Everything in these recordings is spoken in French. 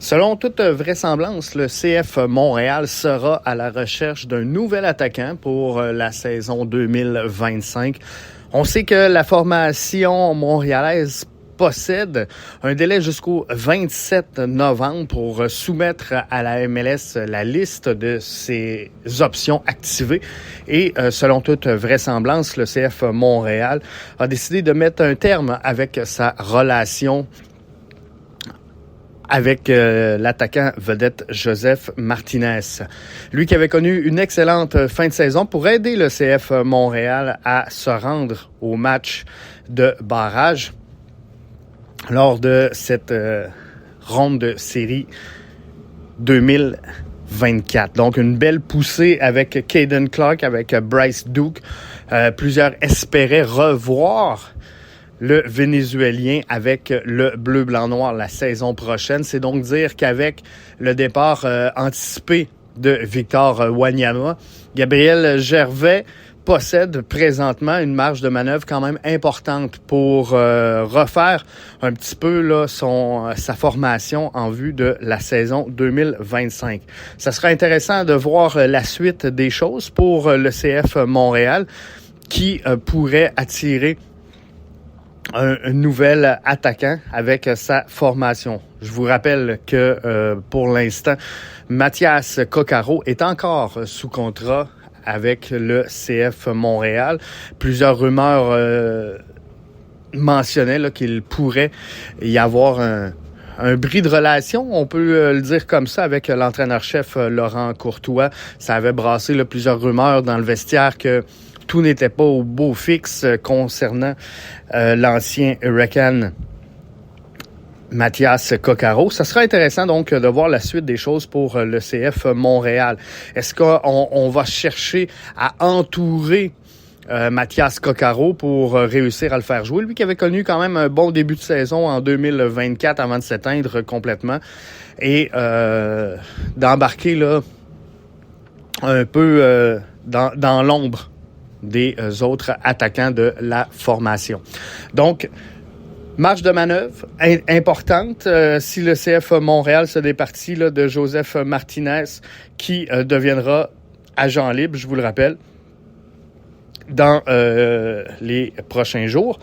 Selon toute vraisemblance, le CF Montréal sera à la recherche d'un nouvel attaquant pour la saison 2025. On sait que la formation montréalaise possède un délai jusqu'au 27 novembre pour soumettre à la MLS la liste de ses options activées. Et selon toute vraisemblance, le CF Montréal a décidé de mettre un terme avec sa relation avec l'attaquant vedette Joseph Martinez. Lui qui avait connu une excellente fin de saison pour aider le CF Montréal à se rendre au match de barrage lors de cette ronde de série 2024. Donc, une belle poussée avec Caden Clark, avec Bryce Duke. Plusieurs espéraient revoir le Vénézuélien avec le bleu-blanc-noir la saison prochaine. C'est donc dire qu'avec le départ anticipé de Victor Wanyama, Gabriel Gervais possède présentement une marge de manœuvre quand même importante pour refaire un petit peu là, sa formation en vue de la saison 2025. Ça sera intéressant de voir la suite des choses pour le CF Montréal qui pourrait attirer un nouvel attaquant avec sa formation. Je vous rappelle que pour l'instant, Mathias Coccaro est encore sous contrat avec le CF Montréal. Plusieurs rumeurs mentionnaient là, qu'il pourrait y avoir un bris de relation, on peut le dire comme ça, avec l'entraîneur-chef Laurent Courtois. Ça avait brassé là, plusieurs rumeurs dans le vestiaire que tout n'était pas au beau fixe concernant l'ancien Hurricane Mathias Coccaro. Ça sera intéressant donc de voir la suite des choses pour le CF Montréal. Est-ce qu'on va chercher à entourer Mathias Coccaro pour réussir à le faire jouer? Lui qui avait connu quand même un bon début de saison en 2024 avant de s'éteindre complètement et d'embarquer là un peu dans l'ombre des autres attaquants de la formation. Donc, marge de manœuvre importante si le CF Montréal se départit là, de Joseph Martinez qui deviendra agent libre, je vous le rappelle, dans les prochains jours.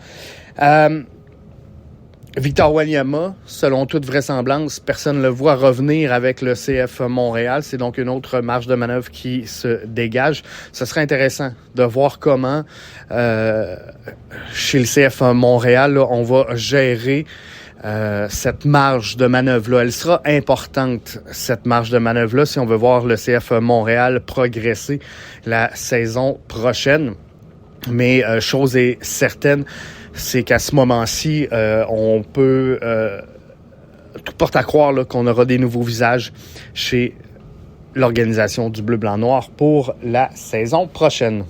Victor Wanyama, selon toute vraisemblance, personne ne le voit revenir avec le CF Montréal. C'est donc une autre marge de manœuvre qui se dégage. Ce serait intéressant de voir comment, chez le CF Montréal, là, on va gérer cette marge de manœuvre-là. Elle sera importante, cette marge de manœuvre-là, si on veut voir le CF Montréal progresser la saison prochaine. Mais chose est certaine, c'est qu'à ce moment-ci, on peut tout porte à croire là, qu'on aura des nouveaux visages chez l'organisation du Bleu-Blanc-Noir pour la saison prochaine.